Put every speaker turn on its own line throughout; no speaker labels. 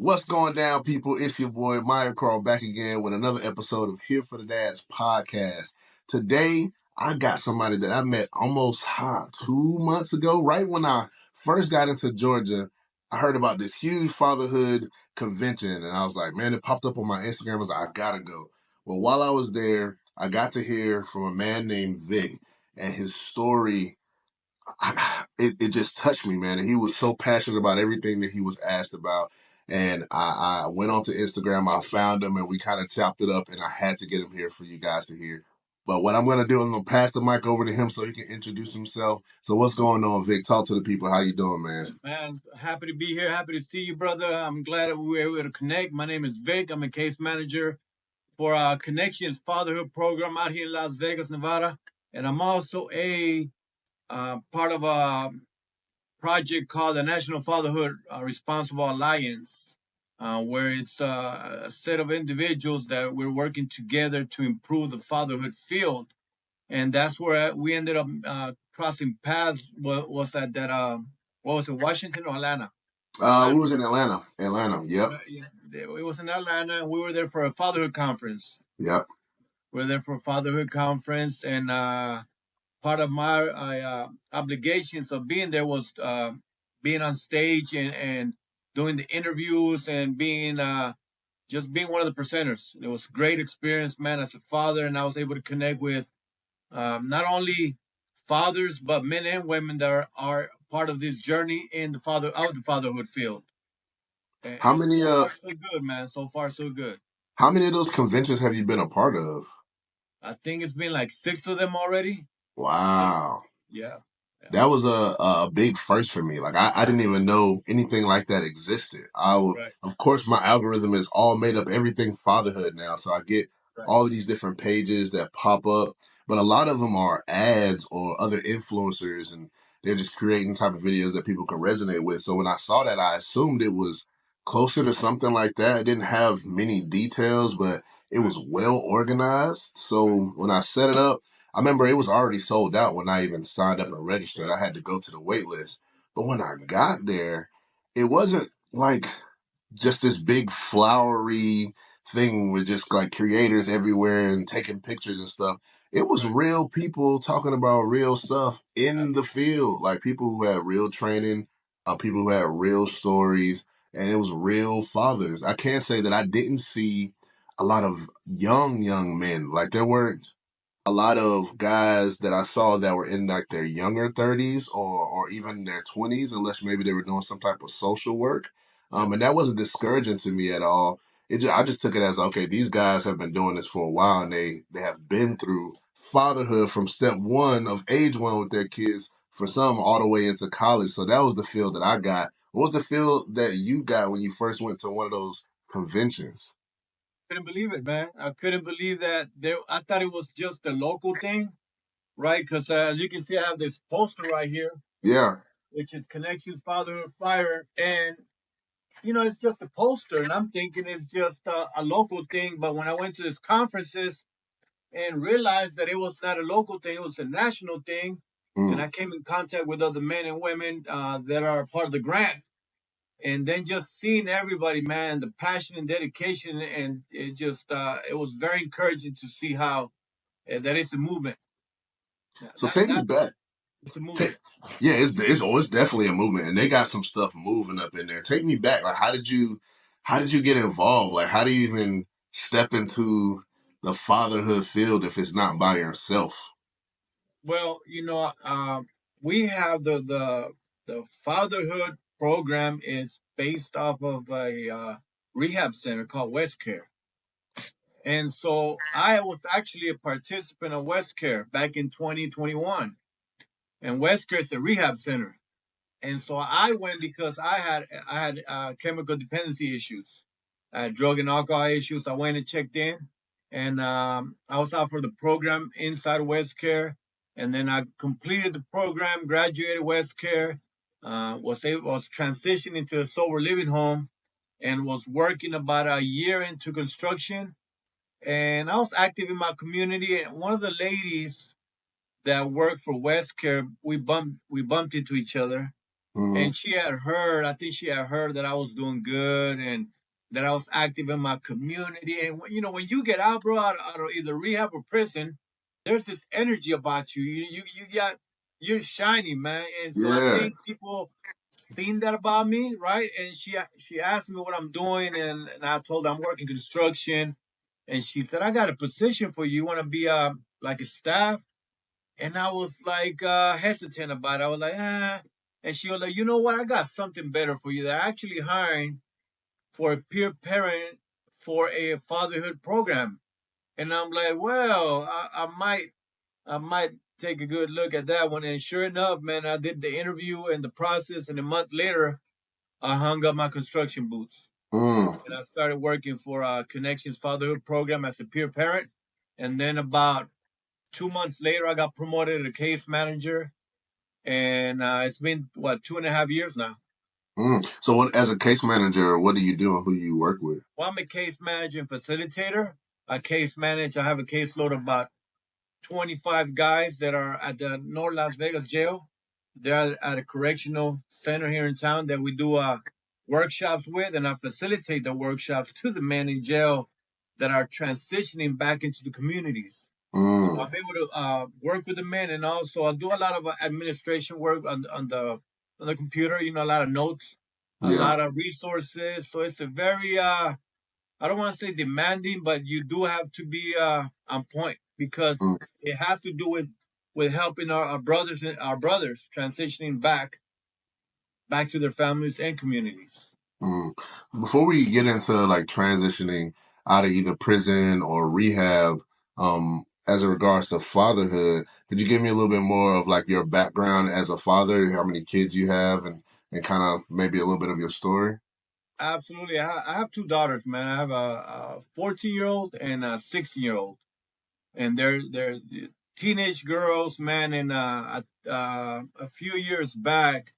What's going down, people? It's your boy Myer Krah back again with another episode of Here for the Dads podcast. Today, I got somebody that I met almost 2 months ago, right when I first got into Georgia. I heard about this huge fatherhood convention, and I was like, man, it popped up on my Instagram. I was like, I gotta go. Well, while I was there, I got to hear from a man named Vic, and his story it just touched me, man. And he was so passionate about everything that he was asked about. And I went onto Instagram, I found him, and we kind of chopped it up, and I had to get him here for you guys to hear. But what I'm going to do, I'm going to pass the mic over to him so he can introduce himself. So what's going on, Vic? Talk to the people. How you doing, man?
Man, happy to be here. Happy to see you, brother. I'm glad that we were able to connect. My name is Vic. I'm a case manager for Connections Fatherhood Program out here in Las Vegas, Nevada. And I'm also a part of a project called the National Fatherhood Responsible Alliance, where it's a set of individuals that we're working together to improve the fatherhood field. And that's where we ended up crossing paths. Was at that? What was it, Washington or Atlanta?
We was in Atlanta. Yep.
Yeah, it was in Atlanta, and we were there for a fatherhood conference.
Yep.
We were there for a fatherhood conference, and part of my obligations of being there was being on stage and doing the interviews and being just being one of the presenters. It was a great experience, man, as a father, and I was able to connect with not only fathers but men and women that are part of this journey in the fatherhood field.
How
And
many
so far so good, man. So far so good.
how many of those conventions have you been a part of?
I think it's been like 6 of them already. Six.
Wow.
Yeah. Yeah.
That was a big first for me. Like I didn't even know anything like that existed.
Right.
Of course, my algorithm is all made up everything fatherhood now, so I get
Right.
all of these different pages that pop up, but a lot of them are ads or other influencers, and they're just creating type of videos that people can resonate with. So when I saw that, I assumed it was closer to something like that. It didn't have many details, but it was well organized. So when I set it up, I remember it was already sold out when I even signed up and registered. I had to go to the wait list. But when I got there, it wasn't like just this big flowery thing with just like creators everywhere and taking pictures and stuff. It was
Right.
real people talking about real stuff in the field, like people who had real training, people who had real stories, and it was real fathers. I can't say that I didn't see a lot of young men. Like there weren't a lot of guys that I saw that were in like their younger 30s or even their 20s, unless maybe they were doing some type of social work. And that wasn't discouraging to me at all. I just took it as, okay, these guys have been doing this for a while and they have been through fatherhood from step one of age one with their kids, for some all the way into college. So that was the feel that I got. What was the feel that you got when you first went to one of those conventions?
Couldn't believe it, man. I couldn't believe that there. I thought it was just a local thing, right? Because as you can see, I have this poster right here,
Yeah.
which is Connections Fatherhood Fire, and it's just a poster, and I'm thinking it's just a local thing. But when I went to these conferences and realized that it was not a local thing, it was a national thing, and
Mm.
I came in contact with other men and women that are part of the grant, and then just seeing everybody, man, the passion and dedication, and it was very encouraging to see how that it's a movement. Yeah,
So take me
that
back.
it's a movement.
Yeah, it's definitely a movement, and they got some stuff moving up in there. Take me back. Like, how did you get involved? Like, how do you even step into the fatherhood field if it's not by yourself?
Well, we have the fatherhood program is based off of a rehab center called West Care. And so I was actually a participant of West Care back in 2021. And West Care is a rehab center. And so I went because I had chemical dependency issues. I had drug and alcohol issues. I went and checked in, and I was out for the program inside West Care, and then I completed the program, graduated West Care, was transitioning into a sober living home, and was working about a year into construction. And I was active in my community. And one of the ladies that worked for West Care, we bumped into each other,
Mm.
And she had heard, I think she had heard that I was doing good and that I was active in my community. And when you get out, bro, out of either rehab or prison, there's this energy about you. You're shiny, man. And so I
Yeah.
think people seen that about me, right? And she asked me what I'm doing, and I told her I'm working construction. And she said, I got a position for you. You want to be like a staff? And I was like hesitant about it. I was like, ah. And she was like, you know what? I got something better for you. They're actually hiring for a peer parent for a fatherhood program. And I'm like, well, I might take a good look at that one. And sure enough, man, I did the interview and the process, and a month later, I hung up my construction boots
Mm.
and I started working for Connections Fatherhood Program as a peer parent. And then about 2 months later, I got promoted to case manager, and it's been what 2.5 years now.
Mm. So, what as a case manager, what do you do and who do you work with?
Well, I'm a case manager and facilitator. I case manage. I have a caseload of about 25 guys that are at the North Las Vegas jail. They're at a correctional center here in town that we do workshops with, and I facilitate the workshops to the men in jail that are transitioning back into the communities. So
Mm.
I'm able to work with the men, and also I do a lot of administration work on the computer. A lot of notes, a
Yeah.
lot of resources. So it's a very I don't want to say demanding, but you do have to be on point because
Mm.
it has to do with helping our brothers transitioning back to their families and communities.
Mm. Before we get into like transitioning out of either prison or rehab, as it regards to fatherhood, could you give me a little bit more of like your background as a father, how many kids you have, and kind of maybe a little bit of your story?
Absolutely, I have two daughters, man. I have a 14-year-old and a 16-year-old, and they're teenage girls, man. And a few years back,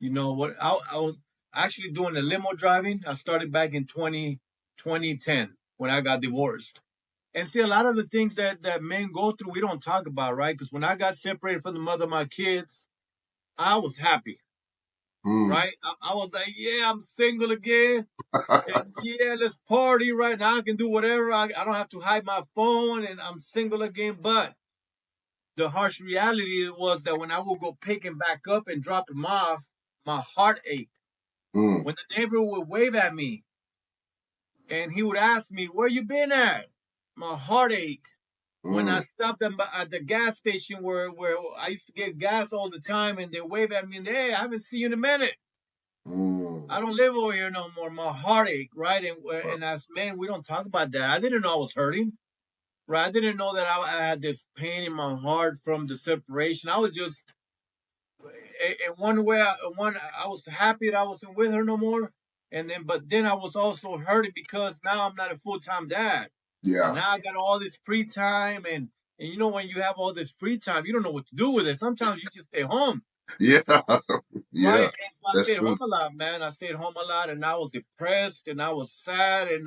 what I was actually doing the limo driving. I started back in 2010 when I got divorced. And see, a lot of the things that men go through, we don't talk about, right? Because when I got separated from the mother of my kids, I was happy,
Mm.
right? I was like, yeah, I'm single again. And yeah, let's party right now. I can do whatever. I don't have to hide my phone, and I'm single again. But the harsh reality was that when I would go pick him back up and drop him off, my heart ached.
Mm.
When the neighbor would wave at me and he would ask me, where you been at? My heart ached. When I
Mm.
stopped at the gas station where I used to get gas all the time and they wave at me and hey, I haven't seen you in a minute.
Mm.
I don't live over here no more. My heart ached, right? And as men, we don't talk about that. I didn't know I was hurting, right? I didn't know that I had this pain in my heart from the separation. I was just in one way, I was happy that I wasn't with her no more, but then I was also hurting because now I'm not a full time dad, and
Yeah.
now I got all this free time, and when you have all this free time, you don't know what to do with it. Sometimes you just stay home,
Yeah.
right?
Yeah.
And so I
That's
stayed home
true.
a lot, man. I stayed home a lot, and I was depressed, and I was sad, and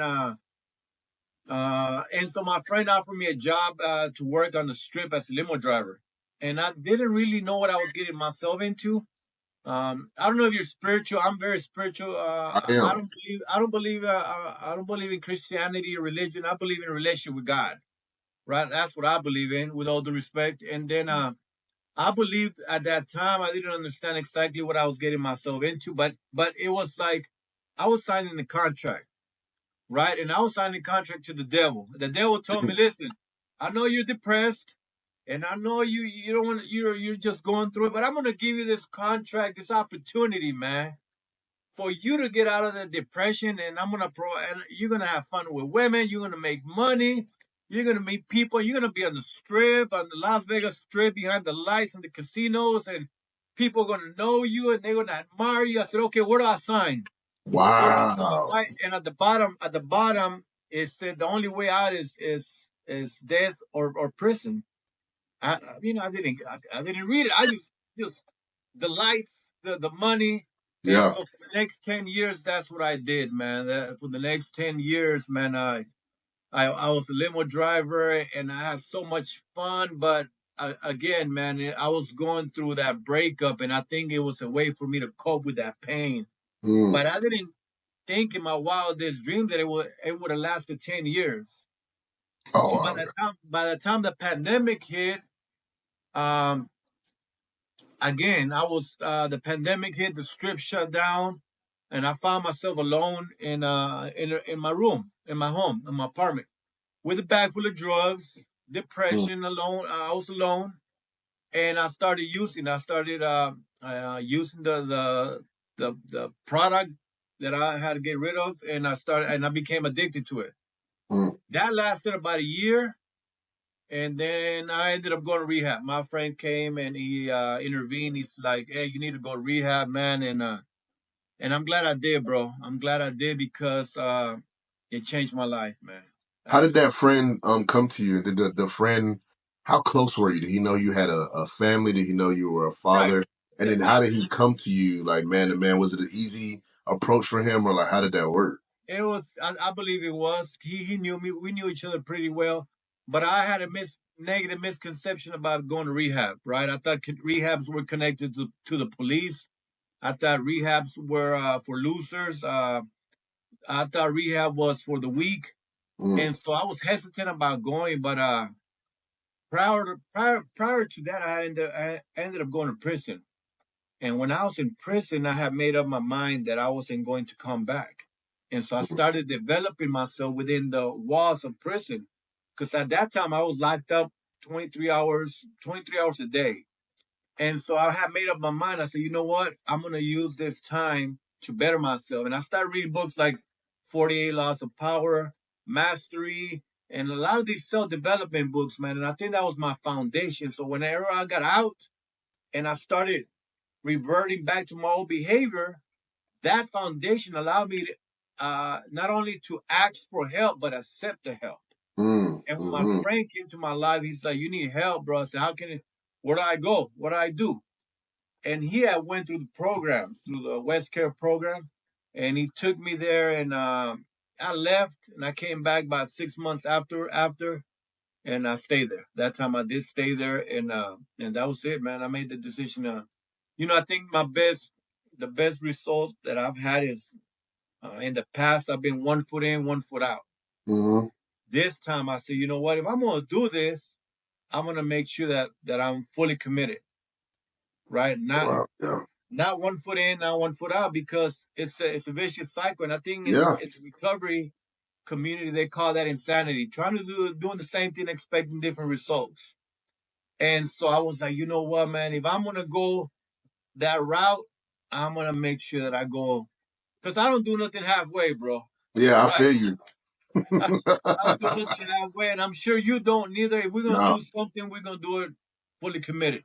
so my friend offered me a job to work on the strip as a limo driver, and I didn't really know what I was getting myself into. I don't know if you're spiritual. I'm very spiritual.
I
I
am.
don't believe. I don't believe in Christianity or religion. I believe in a relationship with God. Right. That's what I believe in, with all due respect. And then I believed at that time I didn't understand exactly what I was getting myself into, but it was like I was signing a contract, right? And I was signing a contract to the devil. The devil told me, "Listen, I know you're depressed. And I know you don't want you're just going through it, but I'm gonna give you this contract, this opportunity, man, for you to get out of the depression. And and you're gonna have fun with women. You're gonna make money. You're gonna meet people. You're gonna be on the strip, on the Las Vegas strip, behind the lights and the casinos, and people are gonna know you and they're gonna admire you." I said, "Okay, where do I sign? Where do I sign?"
Wow.
Right? And at the bottom, it said the only way out is death or prison. I didn't read it. I just the lights, the money, and
Yeah.
so for the next 10 years, that's what I did, man. For the next 10 years, man, I was a limo driver, and I had so much fun. But again, man, I was going through that breakup, and I think it was a way for me to cope with that pain.
Mm.
But I didn't think in my wildest dream that it would have lasted 10 years.
Oh
So
wow.
by the time the pandemic hit, um, again, the pandemic hit, the strip shut down, and I found myself alone in my room, in my home, in my apartment, with a bag full of drugs,
Mm,
depression, alone. I was alone, and I started using. I started using the product that I had to get rid of, and I became addicted to it.
mm,
That lasted about a year, and then I ended up going to rehab. My friend came and he intervened. He's like, "Hey, you need to go to rehab, man," and I'm glad I did, bro. I'm glad I did because it changed my life, man.
How did that
Absolutely.
friend come to you? Did the friend, how close were you? Did he know you had a family? Did he know you were a
Right.
father? And then
It,
how did he come to you, like man to man? Was it an easy approach for him, or like how did that work?
it was. I believe it was. He knew me. We knew each other pretty well, but I had a negative misconception about going to rehab. Right. I thought rehabs were connected to the police. I thought rehabs were for losers. I thought rehab was for the weak,
Mm,
and so I was hesitant about going. But prior to that, I ended up going to prison. And when I was in prison, I had made up my mind that I wasn't going to come back. And so I
mm,
started developing myself within the walls of prison. Because at that time I was locked up 23 hours a day. And so I had made up my mind. I said, you know what? I'm going to use this time to better myself. And I started reading books like 48 Laws of Power, Mastery, and a lot of these self development books, man. And I think that was my foundation. So whenever I got out and I started reverting back to my old behavior, that foundation allowed me to not only to ask for help, but accept the help.
mm,
And when my
mm,
friend came to my life, he's like, "You need help, bro." I said, "How can it? Where do I go? What do I do?" And he had went through the program, through the West Care program, and he took me there. And I left, and I came back about 6 months after, and I stayed there. That time I did stay there, and that was it, man. I made the decision. I think the best result that I've had is in the past. I've been 1 foot in, 1 foot out.
mm.
This time I said, you know what? If I'm gonna do this, I'm gonna make sure that I'm fully committed, right?
Wow. Yeah.
Not 1 foot in, not 1 foot out, because it's a vicious cycle. And I think
Yeah.
in the recovery community they call that insanity, trying to doing the same thing, expecting different results. And so I was like, you know what, man, if I'm gonna go that route, I'm gonna make sure that I go, because I don't do nothing halfway, bro.
Yeah. I
Right?
feel you.
I don't do nothing halfway, and I'm sure you don't neither. If we're gonna
No.
do something, we're gonna do it fully committed.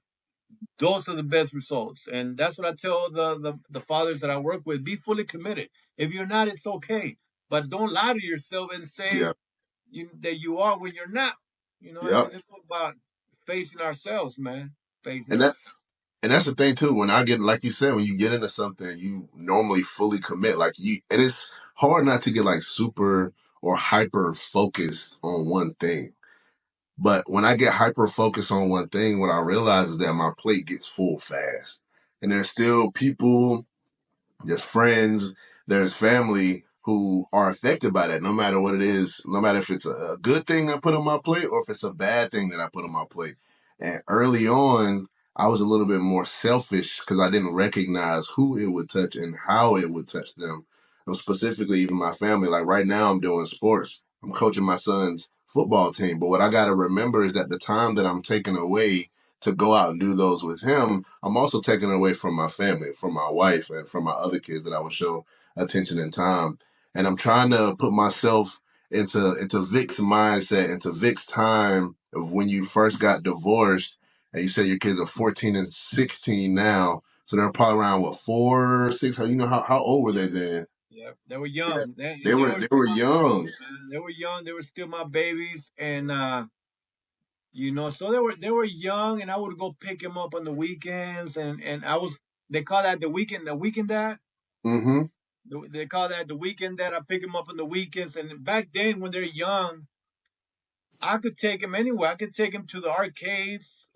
Those are the best results, and that's what I tell the fathers that I work with: be fully committed. If you're not, it's okay, but don't lie to yourself and say
Yeah.
that you are when you're not.
Yep.
It's all about facing ourselves, man. Facing
And that
ourselves.
and that's the thing too. When I get, like you said, when you get into something, you normally fully commit. Like you, and it's hard not to get like super or hyper focused on one thing. But when I get hyper focused on one thing, what I realize is that my plate gets full fast, and there's still people, there's friends, there's family who are affected by that, no matter what it is, no matter if it's a good thing I put on my plate or if it's a bad thing that I put on my plate. And early on, I was a little bit more selfish because I didn't recognize who it would touch and how it would touch them. And specifically, even my family. Like right now, I'm doing sports. I'm coaching my son's football team. But what I got to remember is that the time that I'm taking away to go out and do those with him, I'm also taking away from my family, from my wife, and from my other kids that I would show attention and time. And I'm trying to put myself into Vic's mindset, into Vic's time of when you first got divorced, and you said your kids are 14 and 16 now. So they're probably around what, 4, 6? How old were they then?
Yeah, they were
Yeah,
young.
they
They
were
were
they
still
were
my babies,
young.
man. They were young. They were still my babies, and so they were young, and I would go pick them up on the weekends, and I was they call that the weekend dad.
Mm-hmm.
They call that the weekend dad. I pick them up on the weekends, and back then when they're young, I could take him anywhere. I could take him to the arcades.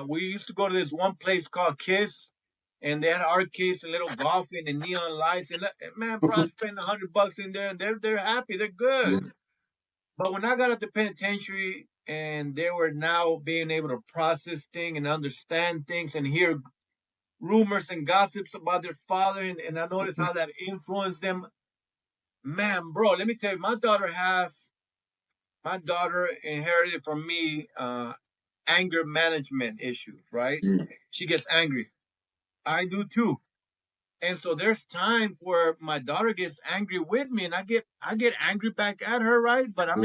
We used to go to this one place called Kiss, and they had arcades and little golfing and neon lights. And man, bro, I spent $100 in there, and they're happy. They're good.
Yeah.
But when I got at the penitentiary, and they were now being able to process things and understand things and hear rumors and gossips about their father, and I noticed how that influenced them. Man, bro, let me tell you, my daughter inherited from me anger management issues, right?
Mm.
She gets angry. I do too. And so there's times where my daughter gets angry with me and I get angry back at her, right? But I
Mhm.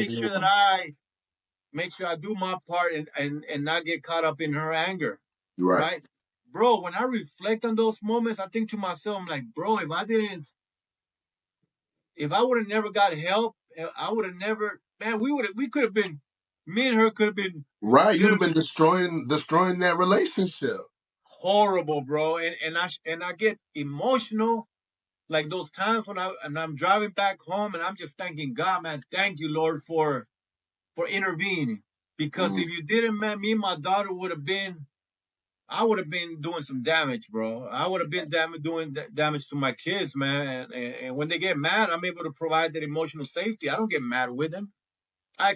make sure I do my part and not get caught up in her anger,
Right.
right? Bro, when I reflect on those moments, I think to myself, I'm like, bro, if I would have never got help, I would have never, man, we could have been, me and her could have been
Right. You'd have been
literally
destroying that relationship.
horrible, bro. And I get emotional like those times when I'm driving back home and I'm just thanking God, man, thank you, Lord, for intervening. Because
Mm.
if you didn't, man, me and my daughter I would have been doing some damage, bro. I would have been doing damage to my kids, man. And when they get mad, I'm able to provide that emotional safety. I don't get mad with them. I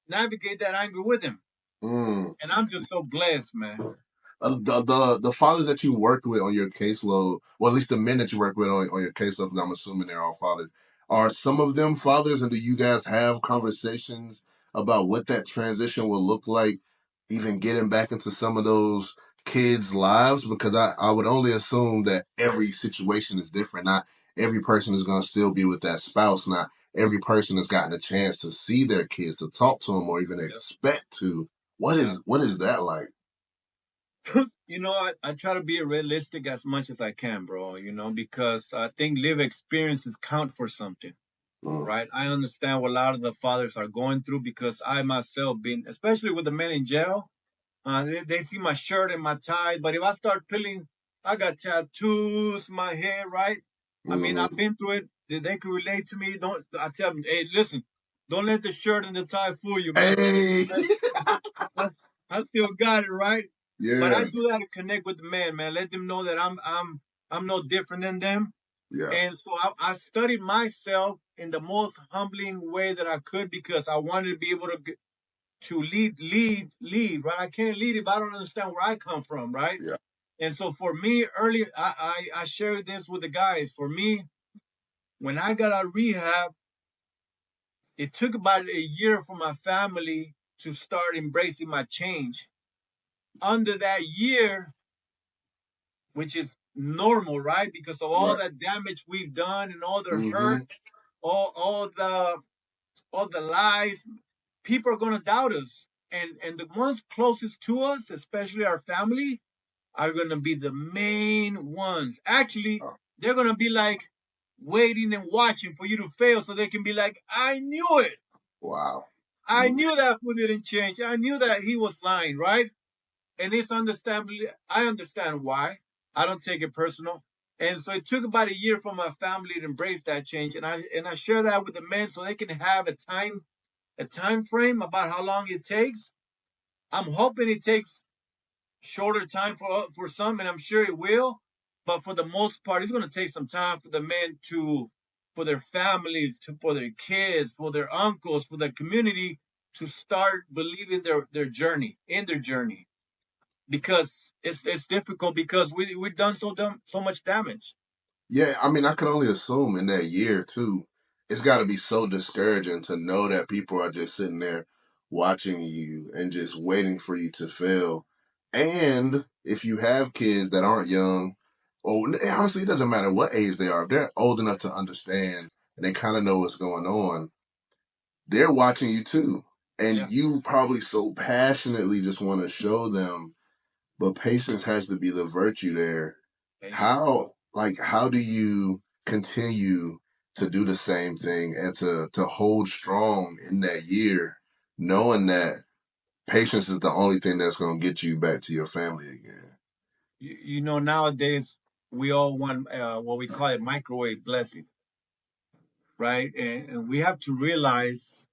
navigate that anger with them,
Mm.
and I'm just so blessed, man.
The fathers that you worked with on your caseload, well, at least the men that you work with on your caseload, because I'm assuming they're all fathers. Are some of them fathers, and do you guys have conversations about what that transition will look like, even getting back into some of those kids' lives? Because I would only assume that every situation is different. Not every person is going to still be with that spouse. Not every person has gotten a chance to see their kids, to talk to them, or even
Yep.
expect to.
Yeah.
What is that like?
I try to be realistic as much as I can, bro, because I think live experiences count for something,
Mm.
right? I understand what a lot of the fathers are going through because I myself been, especially with the men in jail, they see my shirt and my tie, but if I start peeling, I got tattoos, my hair, right? I mean, I've
Mhm.
been through it. They can relate to me. Don't I tell them, hey, listen, don't let the shirt and the tie fool you, man.
Hey,
I, I still got it, right? But I
yeah,
do that to connect with the man. Let them know that I'm no different than them.
yeah,
And so I studied myself in the most humbling way that I could because I wanted to be able to lead, right? I can't lead if I don't understand where I come from, right?
yeah.
And so for me, early, I shared this with the guys. For me, when I got out of rehab, it took about a year for my family to start embracing my change. Under that year, which is normal, right? Because of all
Right.
that damage we've done and all the hurt,
Mm-hmm.
all the lies, people are gonna doubt us. And the ones closest to us, especially our family, are gonna be the main ones. Actually,
Oh,
they're gonna be like waiting and watching for you to fail so they can be like, I knew it.
wow.
I
Mm.
knew that fool didn't change. I knew that he was lying, right? And it's understandable. I understand why. I don't take it personal. And so it took about a year for my family to embrace that change. And I share that with the men so they can have a time frame about how long it takes. I'm hoping it takes shorter time for some, and I'm sure it will. But for the most part, it's going to take some time for the men for their families, for their kids, for their uncles, for the community to start believing their journey, because it's difficult because we've done so much damage.
Yeah, I mean, I can only assume in that year too, it's got to be so discouraging to know that people are just sitting there watching you and just waiting for you to fail. And if you have kids that aren't young, or honestly, it doesn't matter what age they are, if they're old enough to understand and they kind of know what's going on, they're watching you too. And
Yeah,
you probably so passionately just want to show them, but patience has to be the virtue there.
patience.
How do you continue to do the same thing and to hold strong in that year, knowing that patience is the only thing that's going to get you back to your family again?
Nowadays we all want what we call it microwave blessing, right? And we have to realize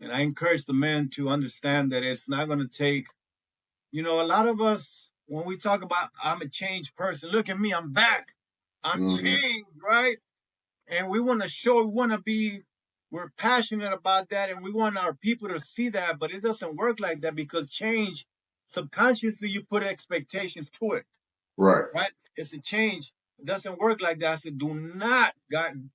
And I encourage the men to understand that it's not going to take, a lot of us, when we talk about I'm a changed person, look at me, I'm back. I'm
Mm-hmm.
changed, right? And we want to show, we want to be, we're passionate about that, and we want our people to see that, but it doesn't work like that because change, subconsciously, you put expectations to it,
Right.
right? It's a change. It doesn't work like that. I said, do not, God,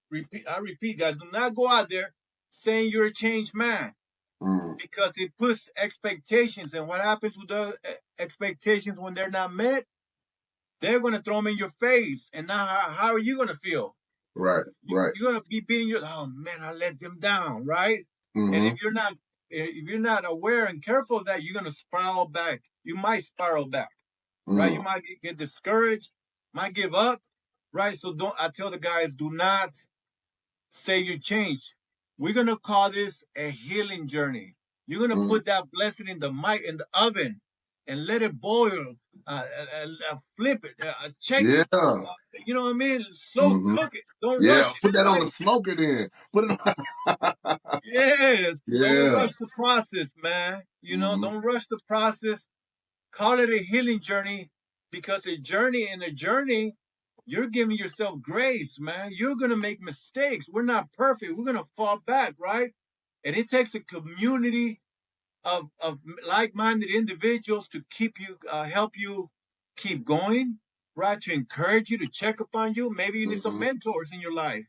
I repeat, God, do not go out there saying you're a changed man
Mm.
because it puts expectations. And what happens with those expectations when they're not met? They're going to throw them in your face. And now, how are you going to feel?
Right. Right.
You're gonna be beating your, oh man, I let them down, right? And
Mm-hmm.
if you're not aware and careful of that, you're gonna spiral back. You might spiral back, right? You
Mm.
might get discouraged, might give up, right? So don't, I tell the guys, do not say you changed. We're gonna call this a healing journey. You're gonna
Mm.
put that blessing in the mic in the oven and let it boil. Flip it, check it.
Yeah.
You know what I mean? Slow
Mm-hmm.
cook it. Don't
Yeah.
rush it,
Put that on the
right?
smoker then. Put it on.
Yes, don't
Yeah.
rush the process, man.
Mm-hmm.
Don't rush the process. Call it a healing journey because a journey, you're giving yourself grace, man. You're going to make mistakes. We're not perfect. We're going to fall back, right? And it takes a community of like-minded individuals to keep you, help you keep going, right? To encourage you, to check up on you. Maybe you need some
Mm-hmm.
mentors in your life.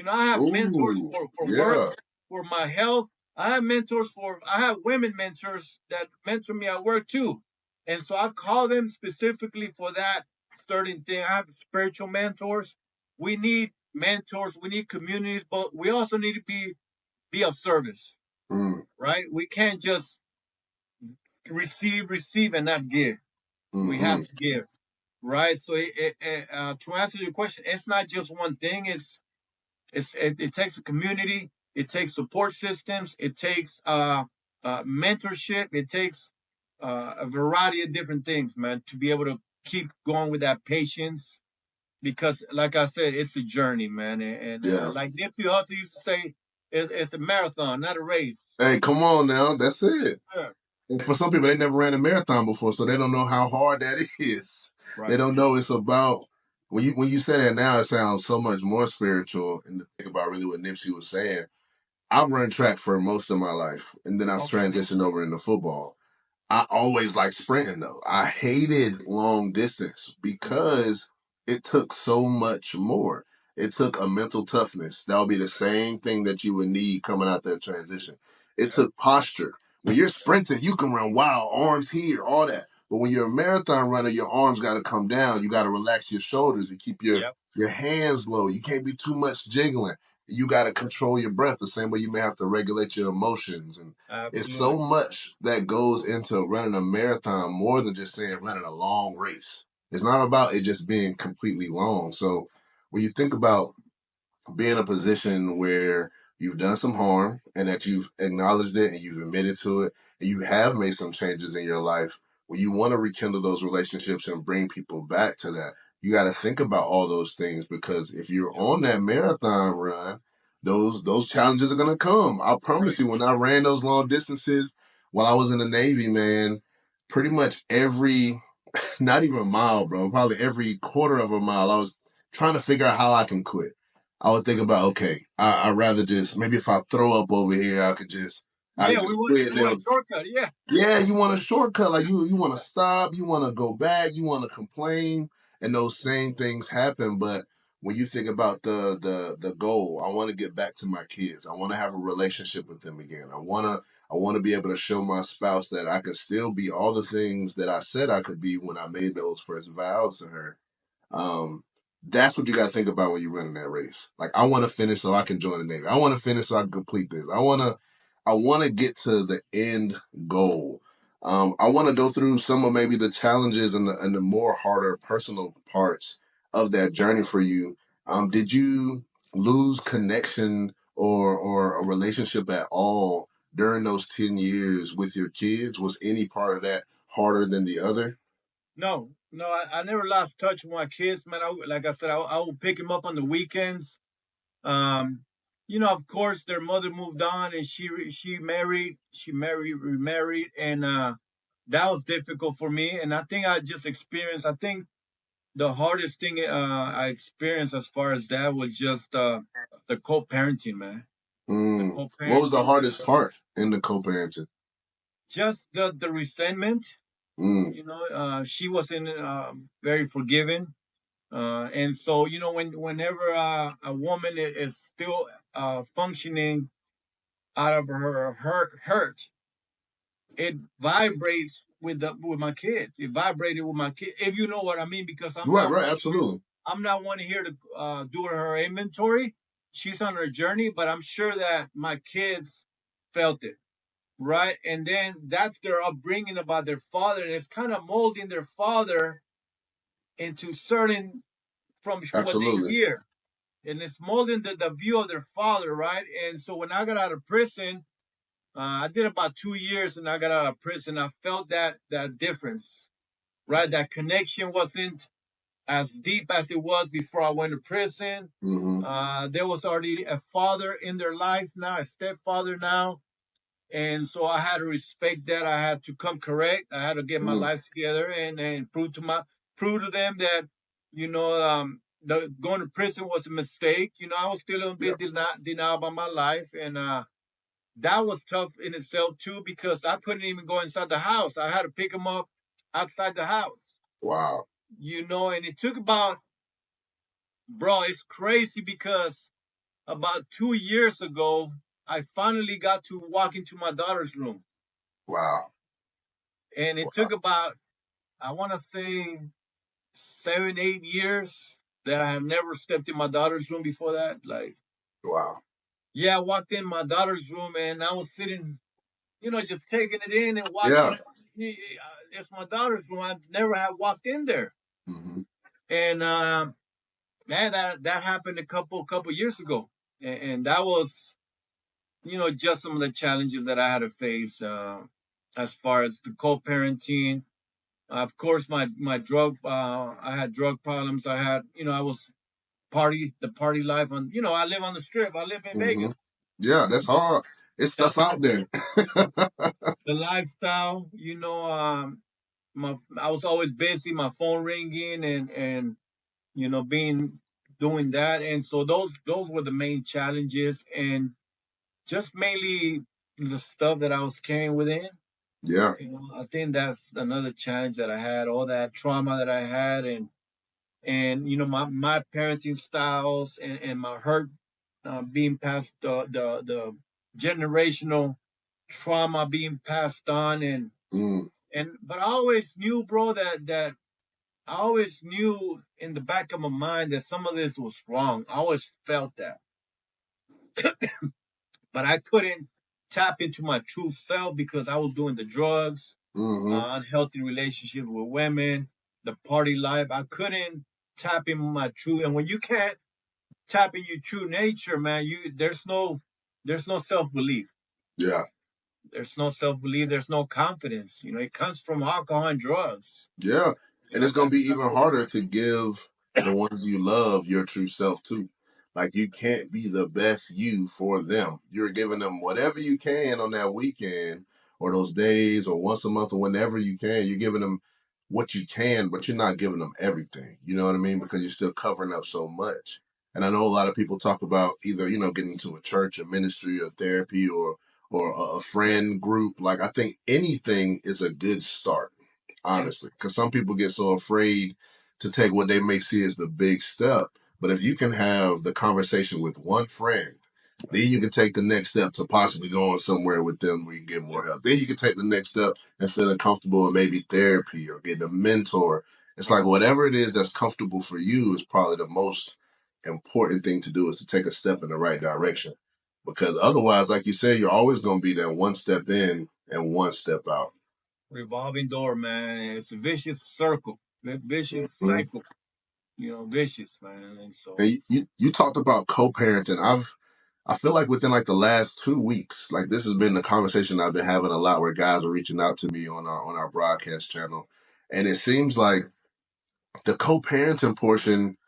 I have mentors
Ooh.
for work,
Yeah.
for my health. I have women mentors that mentor me at work too. And so I call them specifically for that certain thing. I have spiritual mentors. We need mentors. We need communities, but we also need to be of service,
Mm.
right? We can't just receive, and not give. We have
Mm-hmm.
to give, right? So to answer your question, it's not just one thing. It takes a community. It takes support systems. It takes mentorship. It takes a variety of different things, man, to be able to keep going with that patience. Because, like I said, it's a journey, man. And
Yeah.
like Nipsey Hussle used to say, it's a marathon, not a race.
Hey, come on now. That's it.
Yeah.
And for some people, they never ran a marathon before, so they don't know how hard that is. They
Right.
don't know it's about when you say that now, it sounds so much more spiritual. And to think about really what Nipsey was saying, I've run track for most of my life, and then I've
Okay.
transitioned over into football. I always liked sprinting though. I hated long distance because it took so much more. It took a mental toughness. That would be the same thing that you would need coming out that transition. It
Yep.
took posture. When you're sprinting, you can run wild, arms here, all that. But when you're a marathon runner, your arms got to come down. You got to relax your shoulders and keep
Yep.
your hands low. You can't be too much jiggling. You got to control your breath the same way you may have to regulate your emotions and it's so
Absolutely.
much that goes into running a marathon more than just saying running a long race. It's not about it just being completely long. So when you think about be in a position where you've done some harm and that you've acknowledged it and you've admitted to it and you have made some changes in your life, when you want to rekindle those relationships and bring people back to that, you got to think about all those things because if you're
Yep.
on that marathon run, those challenges are gonna come. I promise
Right.
you, when I ran those long distances while I was in the Navy, man, pretty much every not even a mile, bro, probably every quarter of a mile, I was trying to figure out how I can quit. I would think about, okay, I'd rather just maybe if I throw up over here, I
Yeah,
can just quit.
we want a shortcut. Yeah.
Yeah, you want a shortcut. Like you want to stop, you want to go back, you want to complain, and those same things happen. But when you think about the goal, I want to get back to my kids. I want to have a relationship with them again. I want to be able to show my spouse that I can still be all the things that I said I could be when I made those first vows to her. Um, that's what you got to think about when you're running that race. Like, I want to finish so I can join the Navy. I want to finish so I can complete this. I want to get to the end goal. I want to go through some of maybe the challenges and the more harder personal parts of that journey for you. Did you lose connection or a relationship at all during those 10 years with your kids? Was any part of that harder than the other?
No, no, I never lost touch with my kids, man. Like I said, I would pick them up on the weekends. Um, of course, their mother moved on, and remarried, and that was difficult for me. And I think I just experienced. I think the hardest thing I experienced as far as that was just the co-parenting, man. The
What was the
co-parenting,
hardest part in the co-parenting?
just the resentment.
Mm,
She wasn't very forgiving. And so, whenever a woman is still functioning out of her hurt, it vibrates with my kids. It vibrated with my kids, if you know what I mean, because
right, right, absolutely.
I'm not one here to do her inventory. She's on her journey, but I'm sure that my kids felt it, right? And then that's their upbringing about their father, and it's kind of molding their father into certain from what they
Absolutely.
hear, and it's molding the view of their father, right? And so when I got out of prison, I did about 2 years, and I got out of prison. I felt that difference, right? That connection wasn't as deep as it was before I went to prison.
Mm-hmm.
There was already a father in their life now, a stepfather now, and so I had to respect that. I had to come correct. I had to get my
Mm,
life together and prove to them that the going to prison was a mistake. I was still a
yeah.
bit denied about my life, and that was tough in itself too because I couldn't even go inside the house. I had to pick them up outside the house.
Wow.
And it took about, bro, it's crazy because about 2 years ago, I finally got to walk into my daughter's room.
Wow.
And it
Wow.
took about, I want to say, 7, 8 years that I have never stepped in my daughter's room before that. Like,
Wow.
yeah, I walked in my daughter's room and I was sitting, just taking it in and
Yeah.
watching. It's my daughter's room. I've never had walked in there.
Mm-hmm.
And man, that happened a couple years ago. And that was, just some of the challenges that I had to face as far as the co-parenting. Of course, my drug, I had drug problems. I had, I was the party life on, I live on the strip. I live in
Mm-hmm.
Vegas.
Yeah, that's hard. It's
That's
stuff out there.
the lifestyle. I was always busy. My phone ringing and being doing that, and so those were the main challenges, and just mainly the stuff that I was carrying within.
Yeah.
I think that's another challenge that I had, all that trauma that I had, and my parenting styles and my hurt being passed, the generational trauma being passed on,
Mm,
but I always knew, bro, that I always knew in the back of my mind that some of this was wrong. I always felt that, but I couldn't tap into my true self because I was doing the drugs,
mm-hmm.
unhealthy relationships with women, the party life. I couldn't tap in my true, and when you can't tap in your true nature, man, there's no self belief.
Yeah.
There's no self belief. There's no confidence. It comes from alcohol and drugs.
Yeah. And it's gonna be
That's
even harder to give the ones you love your true self too. Like you can't be the best you for them. You're giving them whatever you can on that weekend or those days or once a month or whenever you can. You're giving them what you can, but you're not giving them everything. You know what I mean? Because you're still covering up so much. And I know a lot of people talk about either, getting into a church, a ministry, or therapy, or a friend group. Like I think anything is a good start, honestly, because some people get so afraid to take what they may see as the big step. But if you can have the conversation with one friend, then you can take the next step to possibly going somewhere with them where you get more help. Then you can take the next step and feeling comfortable in maybe therapy or getting a mentor. It's like whatever it is that's comfortable for you is probably the most important thing to do is to take a step in the right direction. Because otherwise, like you said, you're always going to be that one step in and one step out.
revolving door, man. It's a vicious circle, vicious
Mhm.
cycle. Vicious, man. And so
And you talked about co-parenting. I feel like within like the last 2 weeks, like this has been the conversation I've been having a lot where guys are reaching out to me on our broadcast channel. And it seems like the co-parenting portion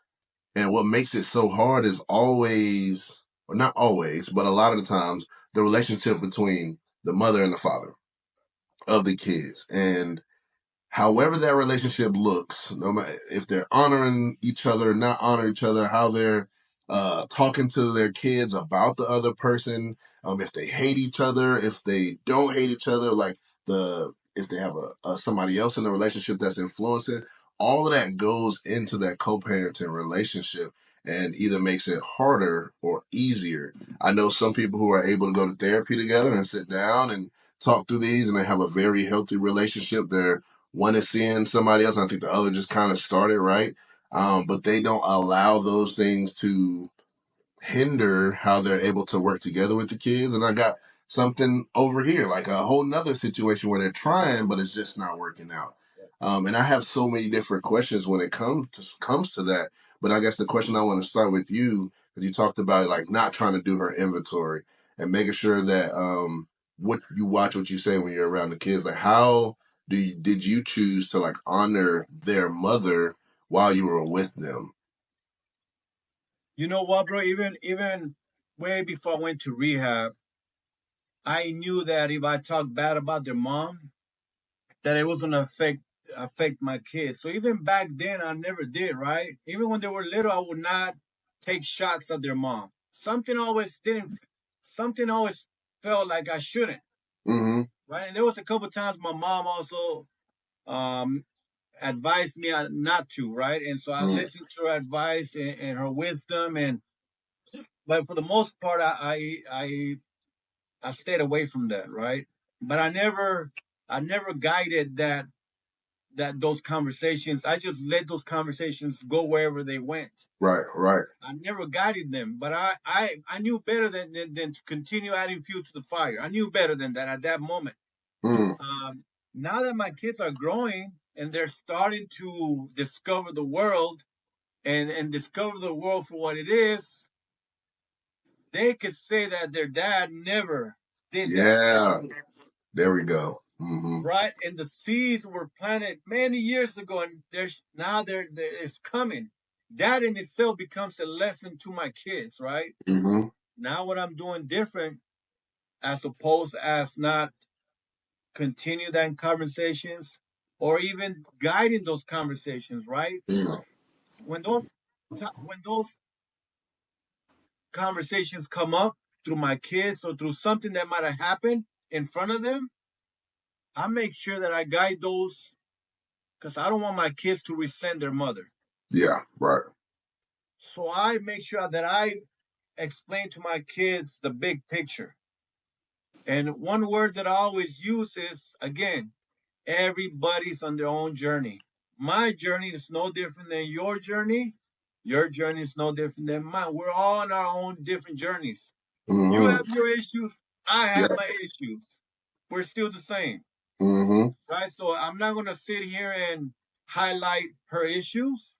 and what makes it so hard is always or not always, but a lot of the times, the relationship between the mother and the father of the kids. And however that relationship looks, no matter if they're honoring each other, not honoring each other, how they're talking to their kids about the other person, if they hate each other, if they don't hate each other, like if they have a somebody else in the relationship that's influencing, all of that goes into that co-parenting relationship and either makes it harder or easier. I know some people who are able to go to therapy together and sit down and talk through these, and they have a very healthy relationship. One is seeing somebody else. I think the other just kind of started, right? But they don't allow those things to hinder how they're able to work together with the kids. And I got something over here, like a whole nother situation where they're trying, but it's just not working out. And I have so many different questions when it comes to that. But I guess the question I want to start with you, because you talked about like not trying to do her inventory and making sure that what you watch what you say when you're around the kids. Like how did you choose to like honor their mother while you were with them?
You know what, bro? Even way before I went to rehab, I knew that if I talked bad about their mom, that it was gonna affect my kids. So even back then, I never did. Right? Even when they were little, I would not take shots at their mom. Something always felt like I shouldn't.
Mm-hmm.
Right? And there was a couple times my mom also um, advised me not to. Right? And so I
Mm-hmm.
listened to her advice and her wisdom. And but for the most part, I stayed away from that. Right? But I never guided those conversations. I just let those conversations go wherever they went.
Right, right.
I never guided them, but I knew better than to continue adding fuel to the fire. I knew better than that at that moment.
Mm,
Now that my kids are growing and they're starting to discover the world and discover the world for what it is, they could say that their dad never did that
yeah,
ever.
there we go. Mm-hmm.
Right? And the seeds were planted many years ago, and it's coming. That in itself becomes a lesson to my kids, right?
Mm-hmm.
Now what I'm doing different, as opposed as not continue that conversations or even guiding those conversations, right?
Yeah.
When those conversations come up through my kids or through something that might have happened in front of them, I make sure that I guide those because I don't want my kids to resent their mother.
Yeah, right.
So I make sure that I explain to my kids the big picture. And one word that I always use is again, everybody's on their own journey. My journey is no different than your journey. Your journey is no different than mine. We're all on our own different journeys. You
Mm-hmm.
have your issues. I
Yeah.
have my issues. We're still the same,
Mm-hmm.
right? So I'm not going to sit here and highlight her issues,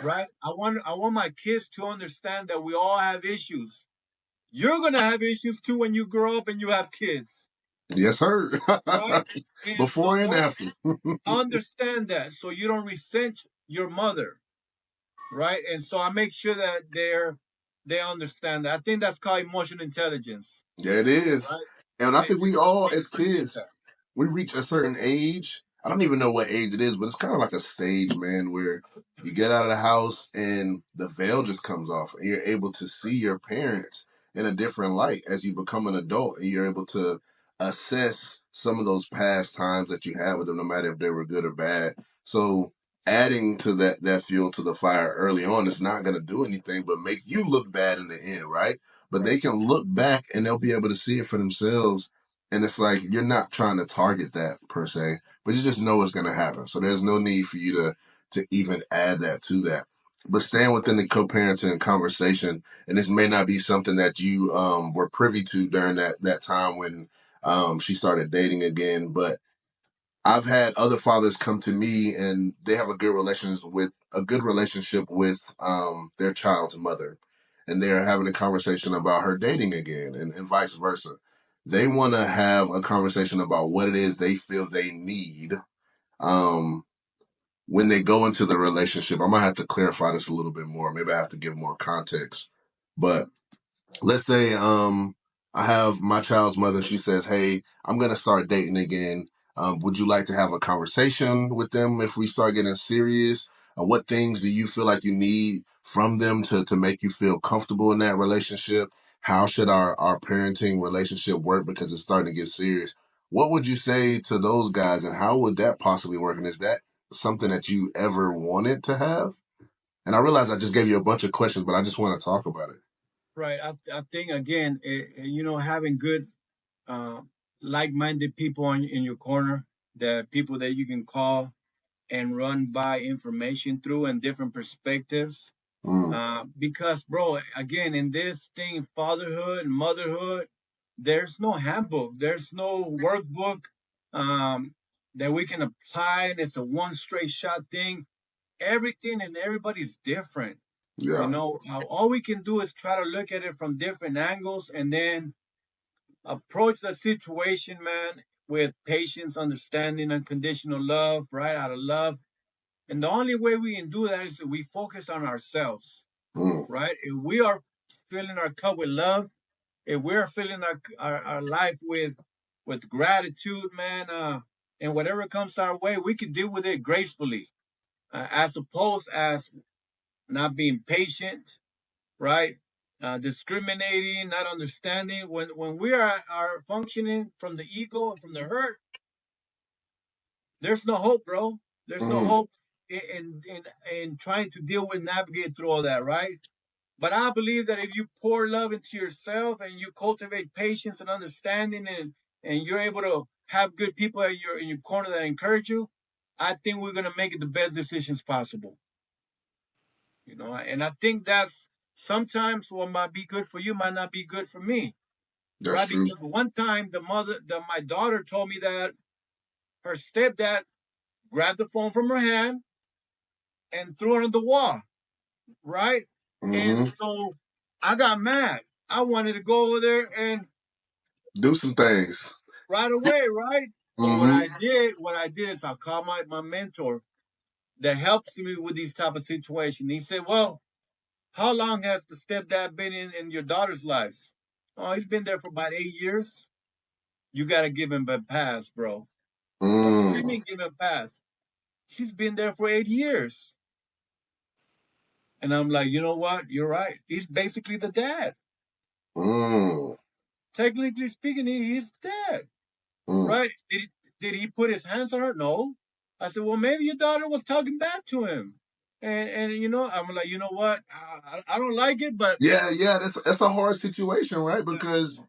right? I want my kids to understand that we all have issues. You're gonna have issues too when you grow up and you have kids,
Yes, sir.
right? And so
Before and
don't
after.
understand that so you don't resent your mother, right? And so I make sure that they understand that. I think that's called emotional intelligence,
Yeah, it is.
right?
And I
And
think
you
we
got to
all,
make
as
sure you get
kids,
that.
we reach a certain age. I don't even know what age it is, but it's kind of like a stage, man, where you get out of the house and the veil just comes off and you're able to see your parents in a different light as you become an adult and you're able to assess some of those past times that you had with them, no matter if they were good or bad. So adding to that fuel to the fire early on is not going to do anything but make you look bad in the end, right? But
Right.
they can look back and they'll be able to see it for themselves. And it's like you're not trying to target that per se, but you just know it's going to happen. So there's no need for you to even add that to that. But staying within the co-parenting conversation, and this may not be something that you were privy to during that time when she started dating again, but I've had other fathers come to me and they have a good relationship with their child's mother. And they're having a conversation about her dating again and vice versa. They want to have a conversation about what it is they feel they need um, when they go into the relationship. I might have to clarify this a little bit more. Maybe I have to give more context. But let's say I have my child's mother. She says, "Hey, I'm gonna start dating again. Would you like to have a conversation with them if we start getting serious? What things do you feel like you need from them to make you feel comfortable in that relationship? How should our parenting relationship work because it's starting to get serious?" What would you say to those guys, and how would that possibly work? And is that something that you ever wanted to have? And I realize I just gave you a bunch of questions, but I just want to talk about it.
Right. I think again, having good, uh, like-minded people in your corner, the people that you can call and run by information through and different perspectives.
Mm,
Because, bro, again, in this thing, fatherhood and motherhood, there's no handbook, there's no workbook um, that we can apply, and it's a one straight shot thing. Everything and everybody's different.
yeah.
All we can do is try to look at it from different angles and then approach the situation, man, with patience, understanding, unconditional love, right out of love. And the only way we can do that is if we focus on ourselves,
Mm,
right? If we are filling our cup with love, if we're filling our life with gratitude, man, and whatever comes our way, we can deal with it gracefully, as opposed as not being patient, right? Discriminating, not understanding. When we are functioning from the ego and from the hurt, there's no hope, bro. There's no
mm.
hope in trying to deal with navigate through all that, right? But I believe that if you pour love into yourself and you cultivate patience and understanding and you're able to have good people in your corner that encourage you, I think we're gonna make it the best decisions possible. And I think that's sometimes what might be good for you might not be good for me,
That's
right?
true.
Because one time my daughter told me that her stepdad grabbed the phone from her hand and threw it on the wall, right? And
Hmm.
so I got mad. I wanted to go over there and
Do some things.
right away, right? So what
Hmm.
I did, what I did is I called my mentor that helps me with these type of situations. He said, "Well, how long has the stepdad been in your daughter's life?" "Oh, he's been there for about 8 years." "You gotta give him a pass, bro." I said, "What do you
Mm,
mean give him a pass?" "He's been there for 8 years." And I'm like, you know what? You're right. He's basically the dad.
mm,
Technically speaking, he's dead,
mm.
right? Did he put his hands on her? No. I said, well, maybe your daughter was talking back to him. And I'm like, you know what? I don't like it, but
Yeah, yeah, that's a hard situation, right? Because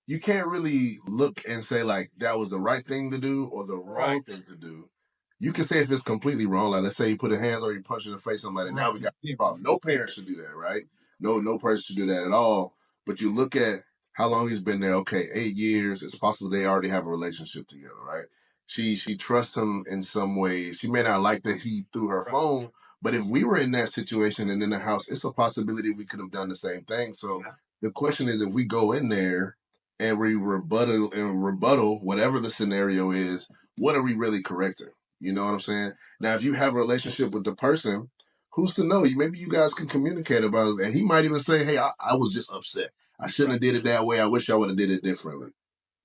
you can't really look and say like that was the right thing to do or the
right,
wrong thing to do. You can say if it's completely wrong, like let's say you put a hand or you punch in the face, somebody, now
right.
we got
It's
a
different.
problem. No
It's
parent
different.
should do that, right? No person should do that at all. But you look at how long he's been there. Okay, 8 years. It's possible they already have a relationship together, right? She trusts him in some ways. She may not like that he threw her
Right.
phone, but if we were in that situation and in the house, it's a possibility we could have done the same thing. So
Yeah.
the question is, if we go in there and we rebuttal whatever the scenario is, what are we really correcting? You know what I'm saying? Now, if you have a relationship with the person, who's to know? Maybe you guys can communicate about it, and he might even say, "Hey, I was just upset. I shouldn't
Right.
have did it that way. I wish I would have did it differently."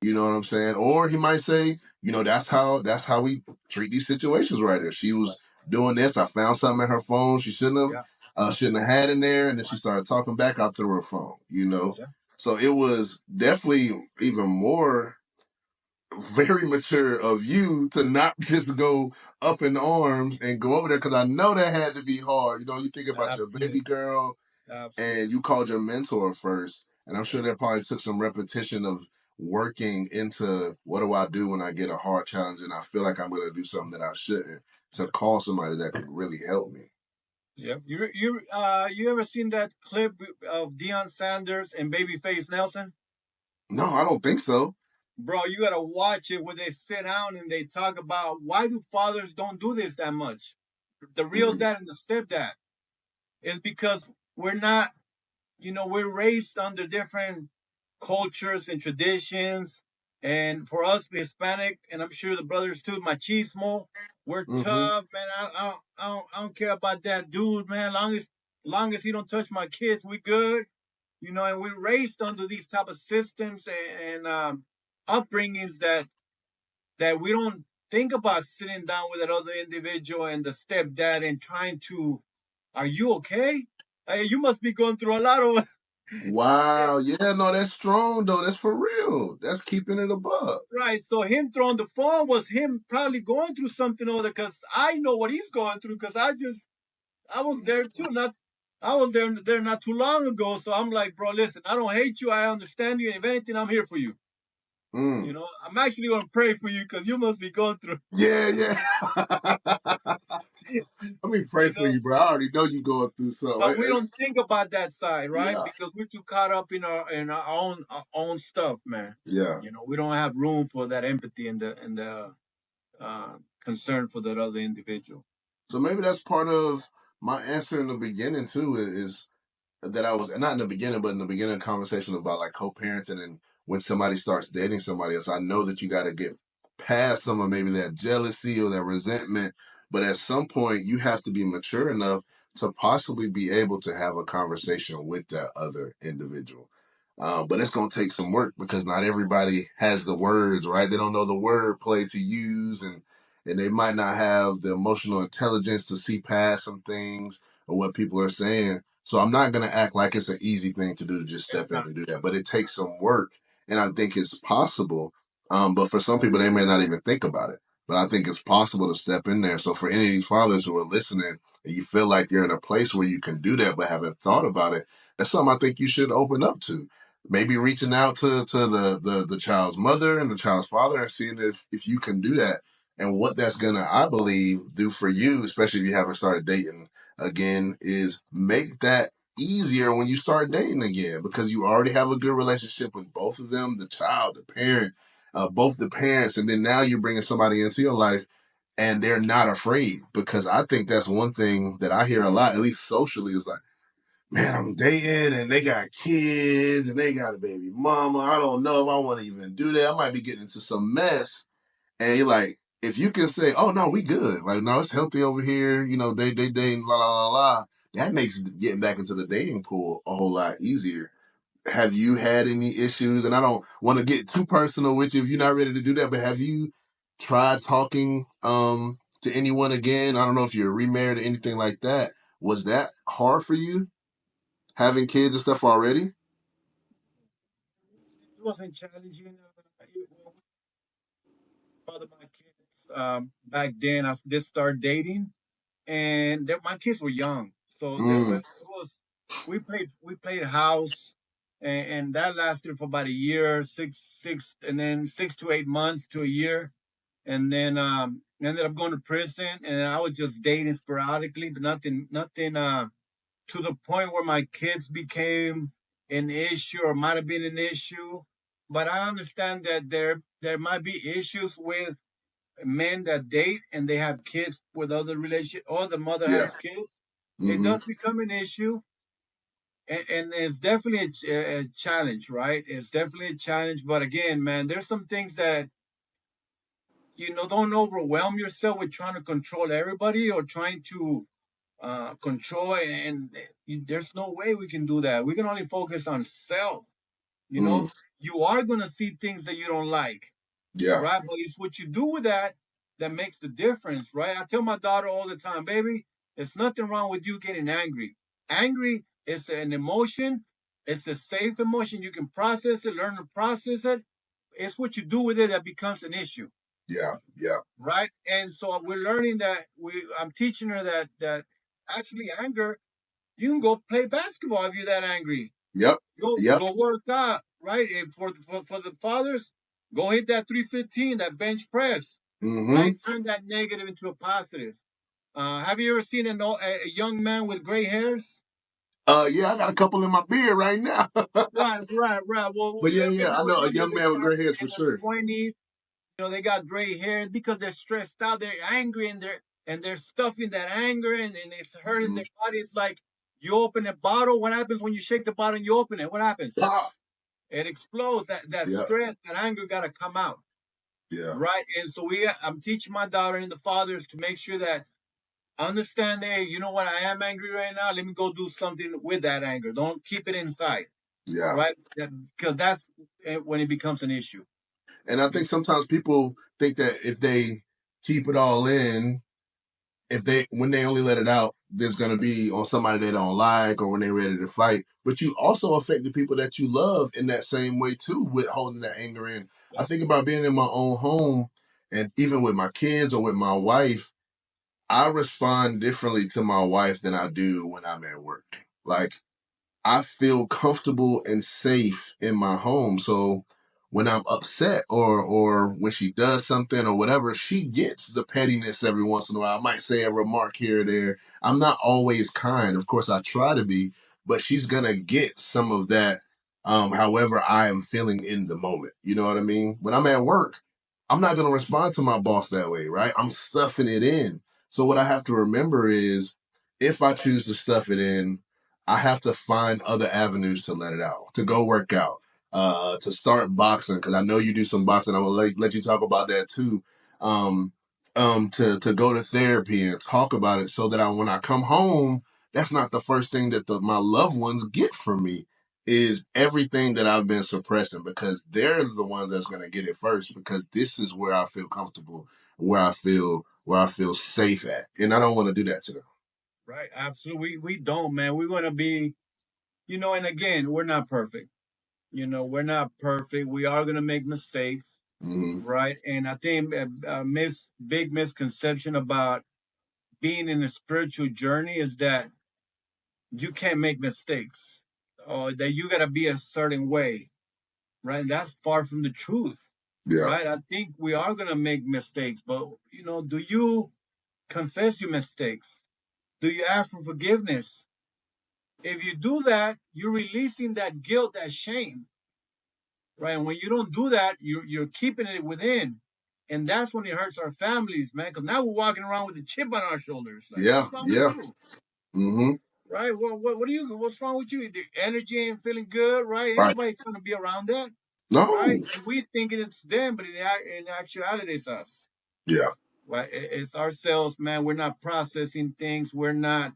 You know what I'm saying? Or he might say, that's how we treat these situations right here. She
Right.
was doing this. I found something in her phone she
Yeah.
shouldn't have had in there, and then she started talking back out to her phone.
Yeah.
So it was definitely even more very mature of you to not just go up in arms and go over there, because I know that had to be hard. You think about your baby
Absolutely.
girl and
Absolutely.
you called your mentor first, and I'm sure that probably took some repetition of working into what do I do when I get a hard challenge and I feel like I'm going to do something that I shouldn't, to
Yep.
call somebody that could really help me.
Yep. You ever seen that clip of Deion Sanders and Babyface Nelson?
No, I don't think so.
Bro, you gotta watch it where they sit down and they talk about why do fathers don't do this that much. The real
Mm,
dad and the stepdad is because we're not, we're raised under different cultures and traditions. And for us, Hispanic, and I'm sure the brothers too, machismo, we're
mm-hmm,
tough, man. I don't care about that dude, man. Long as he don't touch my kids, we good. And we raised under these type of systems and upbringings that we don't think about sitting down with that other individual and the stepdad and trying to, are you okay? Hey, you must be going through a lot of
Wow. Yeah, no, that's strong though. That's for real. That's keeping it above.
right. So him throwing the phone was him probably going through something over there because I know what he's going through because I was there too. Not I was there not too long ago. So I'm like, bro, listen, I don't hate you. I understand you. If anything, I'm here for you.
Mm.
I'm actually gonna pray for you because you must be going through.
Yeah, yeah. Let me pray
You
for
know,
you, bro. I already know you going through something.
but we don't think about that side, right?
Yeah,
Because we're too caught up in our own stuff, man.
yeah.
We don't have room for that empathy and the concern for that other individual.
So maybe that's part of my answer in the beginning too. Is that I was not in the beginning, but in the beginning of the conversation about like co-parenting and when somebody starts dating somebody else, I know that you got to get past some of maybe that jealousy or that resentment, but at some point you have to be mature enough to possibly be able to have a conversation with that other individual. But it's going to take some work because not everybody has the words, right? They don't know the word play to use, and they might not have the emotional intelligence to see past some things or what people are saying. So I'm not gonna act like it's an easy thing to do to just
It's
step in
not.
and do that. But it takes some work, and I think it's possible. But for some people, they may not even think about it. But I think it's possible to step in there. So for any of these fathers who are listening, and you feel like you're in a place where you can do that, but haven't thought about it, that's something I think you should open up to. Maybe reaching out to the child's mother and the child's father and seeing if you can do that and what that's gonna, I believe, do for you, especially if you haven't started dating again, is make that easier when you start dating again because you already have a good relationship with both of them, the child, the parent, both the parents, and then now you're bringing somebody into your life and they're not afraid because I think that's one thing that I hear a lot, at least socially, is like, man, I'm dating and they got kids and they got a baby mama. I don't know if I want to even do that. I might be getting into some mess. And you're like, if you can say, oh no, we good. Like, no, it's healthy over here. They dating, la la la la. That makes getting back into the dating pool a whole lot easier. Have you had any issues? And I don't want to get too personal with you if you're not ready to do that, but have you tried talking to anyone again? I don't know if you're remarried or anything like that. Was that hard for you having kids and stuff already?
It wasn't challenging. Well, father my kids back then. I did start dating, and my kids were young, so
Mm,
it was we played house, and that lasted for about a year, and then 6 to 8 months to a year, and then ended up going to prison, and I was just dating sporadically, but nothing to the point where my kids became an issue or might have been an issue. But I understand that there might be issues with men that date and they have kids with other relationship, or the mother
yeah.
has kids. It
Mm-hmm.
does become an issue, and it's definitely a challenge, right? It's definitely a challenge. But again, man, there's some things that don't overwhelm yourself with trying to control everybody or trying to control, and there's no way we can do that. We can only focus on self. You
Mm,
know, you are gonna see things that you don't like,
yeah.
right? But it's what you do with that that makes the difference, right? I tell my daughter all the time, baby, there's nothing wrong with you getting angry. Angry is an emotion. It's a safe emotion. You can process it, learn to process it. It's what you do with it that becomes an issue,
Yeah. Yeah.
right? And so we're learning that I'm teaching her that actually anger, you can go play basketball if you're that angry.
Yep. Yep.
Go work out, right? And for the fathers, go hit that 315, that bench press,
Mm-hmm.
right? Turn that negative into a positive. Have you ever seen a young man with gray hairs?
Yeah, I got a couple in my beard right now.
Right. Well,
But
you
yeah,
look at
yeah, I
those
know a
young guys,
young
they
man with
start
gray hairs for
in their
sure.
20s. They got gray hair because they're stressed out, they're angry, and they're stuffing that anger, and it's hurting
Mm-hmm.
their body. It's like you open a bottle. What happens when you shake the bottle and you open it? What happens?
Pop.
It explodes. That
Yep.
stress, that anger got to come out,
Yeah.
right? And so I'm teaching my daughter and the fathers to make sure that understand, hey, you know what? I am angry right now. Let me go do something with that anger. Don't keep it inside.
Yeah.
right? Because that's when it becomes an issue.
And I think sometimes people think that if they keep it all in, if they when they only let it out, there's gonna be on somebody they don't like or when they're ready to fight. But you also affect the people that you love in that same way too, with holding that anger in. I
Yep.
think about being in my own home and even with my kids or with my wife, I respond differently to my wife than I do when I'm at work. Like I feel comfortable and safe in my home. So when I'm upset or when she does something or whatever, she gets the pettiness every once in a while. I might say a remark here or there. I'm not always kind. Of course I try to be, but she's gonna get some of that however I am feeling in the moment. You know what I mean? When I'm at work, I'm not gonna respond to my boss that way, right? I'm stuffing it in. So what I have to remember is if I choose to stuff it in, I have to find other avenues to let it out, to go work out, to start boxing, because I know you do some boxing. I will let you talk about that too. Um, to go to therapy and talk about it so that when I come home, that's not the first thing that my loved ones get from me is everything that I've been suppressing because they're the ones that's going to get it first because this is where I feel comfortable, where I feel safe at. And I don't want to do that to them.
Right. Absolutely. We don't, man. We want to be, and again, we're not perfect. We're not perfect. We are going to make mistakes.
Mm-hmm.
Right. And I think big misconception about being in a spiritual journey is that you can't make mistakes or that you got to be a certain way. Right. And that's far from the truth.
Yeah.
Right. I think we are going to make mistakes, but, do you confess your mistakes? Do you ask for forgiveness? If you do that, you're releasing that guilt, that shame, right? And when you don't do that, you're keeping it within. And that's when it hurts our families, man, because now we're walking around with a chip on our shoulders. Like,
Yeah.
what's wrong with
Yeah.
you?
Mm-hmm.
Right? What's wrong with you? The energy ain't feeling good, right? Ain't
Right.
nobody trying to be around that, right?
No.
And we thinking it's them, but in actuality, it's us,
Yeah.
right? It's ourselves, man. We're not processing things. We're not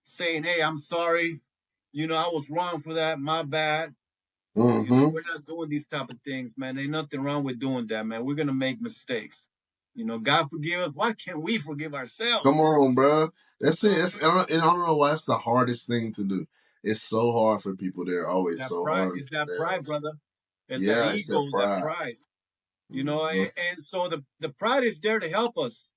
saying, hey, I'm sorry. I was wrong for that. My bad.
Mm-hmm.
We're not doing these type of things, man. Ain't nothing wrong with doing that, man. We're gonna make mistakes. God forgive us. Why can't we forgive
Come
ourselves?
on, bro.
You
That's it.
know,
And I don't know why it's the hardest thing to do. It's so hard for people. They're always
that
so
pride
hard on
is that pride,
themselves.
brother. It's that
Yeah, it's that
ego, that
pride.
pride.
Mm-hmm.
And so the pride is there to help us,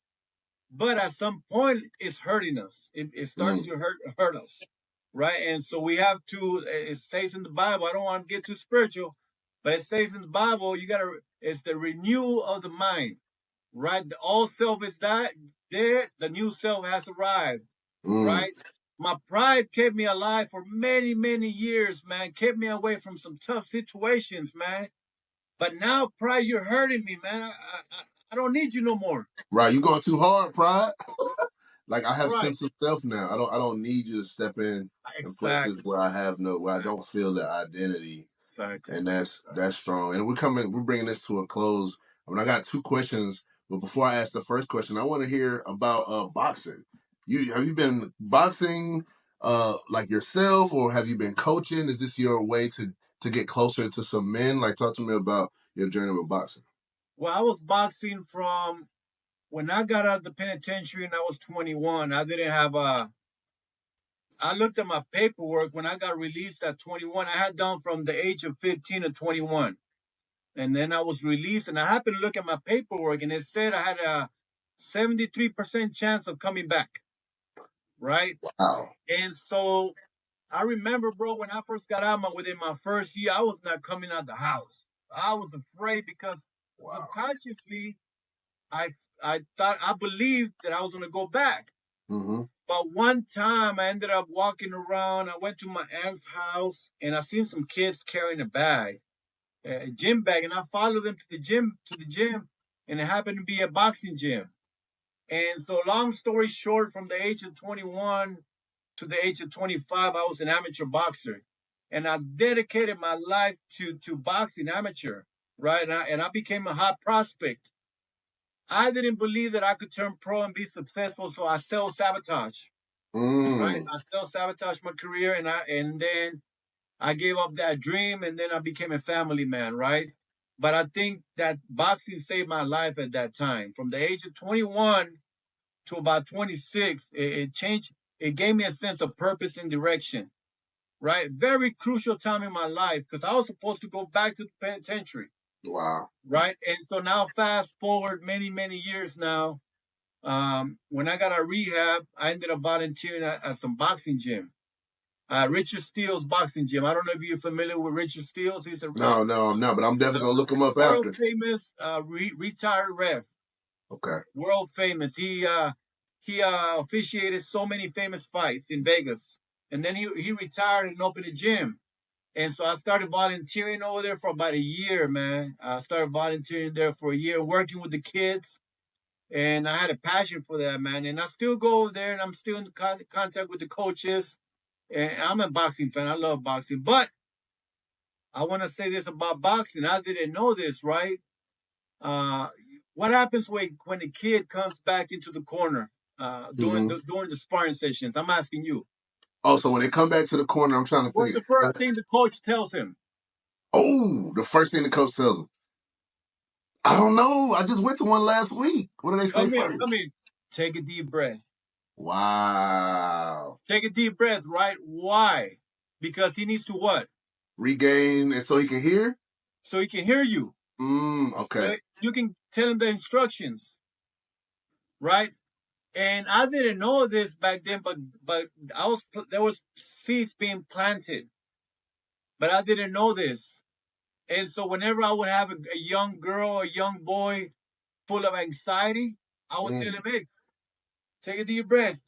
but at some point it's hurting us. It starts
Mm.
to hurt us, right? And so we have to. It says in the Bible. I don't want to get too spiritual, but it says in the Bible, you gotta. It's the renewal of the mind. Right? The old self is dead, the new self has arrived,
Mm.
right? My pride kept me alive for many, many years, man. Kept me away from some tough situations, man. But now, pride, you're hurting me, man. I don't need you no more.
Right. You going too hard, pride. Like I have
Right.
sense of self now. I don't need you to step in places
Exactly.
where I don't feel that identity.
Exactly.
And that's
Exactly.
strong. And we're bringing this to a close. I mean, I got two questions, but before I ask the first question, I want to hear about boxing. Have you been boxing like yourself, or have you been coaching? Is this your way to get closer to some men? Like, talk to me about your journey with boxing.
Well, I was boxing from when I got out of the penitentiary and I was 21. I didn't have a I looked at my paperwork when I got released at 21. I had done from the age of 15 to 21. And then I was released, and I happened to look at my paperwork, and it said I had a 73% chance of coming back, right?
Wow.
And so I remember, bro, when I first got out, within my first year, I was not coming out the house. I was afraid because
Wow.
subconsciously, I I believed that I was going to go back.
Mm-hmm.
But one time I ended up walking around. I went to my aunt's house and I seen some kids carrying a bag, a gym bag, and I followed them to the gym, and it happened to be a boxing gym. And so, long story short, from the age of 21 to the age of 25, I was an amateur boxer, and I dedicated my life to boxing amateur, right? And I became a hot prospect. I didn't believe that I could turn pro and be successful, so I self sabotage. Right?
Mm.
I self sabotaged my career, and then I gave up that dream, and then I became a family man, right? But I think that boxing saved my life at that time. From the age of 21 to about 26, it changed. It gave me a sense of purpose and direction, right? Very crucial time in my life because I was supposed to go back to the penitentiary,
Wow.
right? And so now, fast forward many years now. When I got out of rehab, I ended up volunteering at some boxing gym. Richard Steele's boxing gym. I don't know if you're familiar with Richard Steele's. He's
No, no, I'm not, but I'm definitely
the
gonna look him up
world
after.
famous retired ref.
Okay.
World famous. He officiated so many famous fights in Vegas, and then he retired and opened a gym. And so I started volunteering over there for about a year, man. I started volunteering there for a year, working with the kids, and I had a passion for that, man. And I still go over there, and I'm still in contact with the coaches. And I'm a boxing fan. I love boxing, but I want to say this about boxing. I didn't know this, right? Uh, what happens when the kid comes back into the corner
Hmm.
during the sparring sessions? I'm asking you.
Also, when they come back to the corner, I'm trying to
What's
think.
the first thing the coach tells him?
Oh, the first thing the coach tells them. I don't know. I just went to one last week. What do they say
Come here,
first?
come here. Take a deep breath.
Wow.
Take a deep breath, right? Why? Because he needs to what?
Regain, and so he can hear.
So he can hear you.
Okay.
So you can tell him the instructions, right? And I didn't know this back then, but there was seeds being planted, but I didn't know this. And so whenever I would have a young girl, a young boy full of anxiety, I would tell
Mm.
him, "Hey, take a deep breath."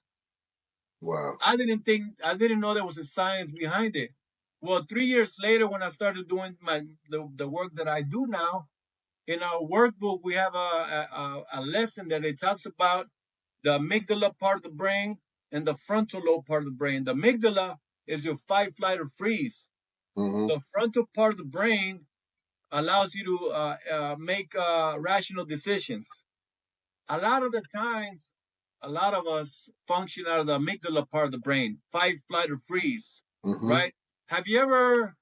Wow.
I didn't know there was a science behind it. Well, 3 years later, when I started doing the work that I do now, in our workbook we have a lesson that it talks about the amygdala part of the brain and the frontal lobe part of the brain. The amygdala is your fight, flight, or freeze.
Hmm.
The frontal part of the brain allows you to make rational decisions. A lot of the times, a lot of us function out of the amygdala part of the brain, fight, flight, or freeze,
Hmm.
right? Have you ever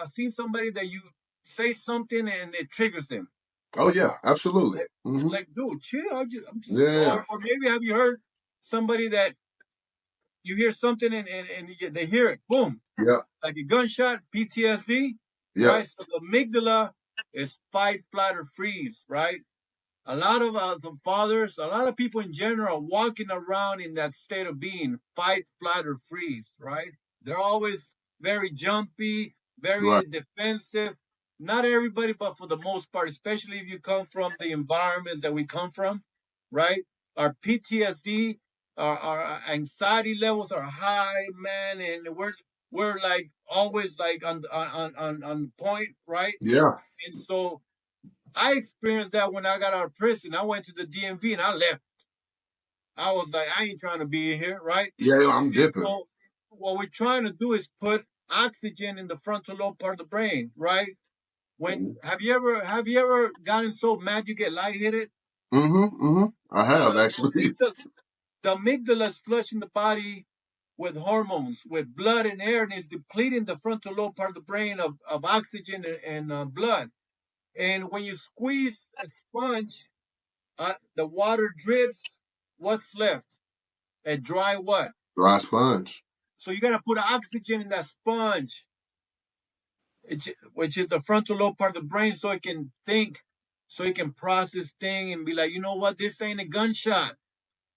seen somebody that you say something and it triggers them?
Oh yeah, absolutely. Hmm.
Like, dude, chill. I'm just,
Yeah.
or maybe have you heard somebody that you hear something and they hear it, boom,
Yeah.
like a gunshot, PTSD,
Yeah.
right? So the amygdala is fight, flight, or freeze, right? A lot of the fathers, a lot of people in general, are walking around in that state of being fight, flight, or freeze, right? They're always very jumpy,
Right.
very defensive. Not everybody, but for the most part, especially if you come from the environments that we come from, right? Our PTSD, our anxiety levels are high, man, and we're like always like on point, right?
Yeah.
And so I experienced that when I got out of prison. I went to the DMV and I left. I was like, I ain't trying to be in here, right?
Yeah. I'm
And
dipping.
so what we're trying to do is put oxygen in the frontal lobe part of the brain, right? When have you ever gotten so mad you get lightheaded?
Hmm. Hmm. I have
Well,
actually.
the amygdala is flushing the body with hormones, with blood and air, and is depleting the frontal lobe part of the brain of oxygen and blood. And when you squeeze a sponge, the water drips. What's left? A dry what?
Dry sponge.
So you gotta put oxygen in that sponge, which is the frontal lobe part of the brain, so it can think, so it can process thing and be like, you know what? This ain't a gunshot.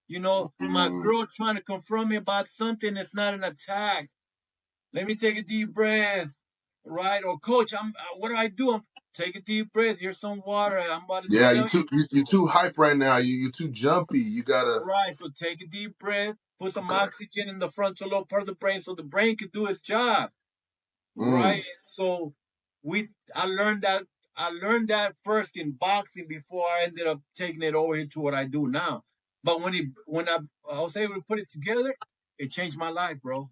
You know, my
Mm.
girl trying to confront me about something. It's not an attack. Let me take a deep breath, right? Or coach, what do I do? Take a deep breath. Here's some water. I'm about to
Yeah.
tell you.
You too hype right now. You too jumpy. You gotta.
Right. So take a deep breath, put some
Okay.
oxygen in the frontal lobe part of the brain so the brain can do its job. Right.
Mm.
And so we I learned that first in boxing before I ended up taking it over into what I do now. But when I was able to put it together, it changed my life, bro.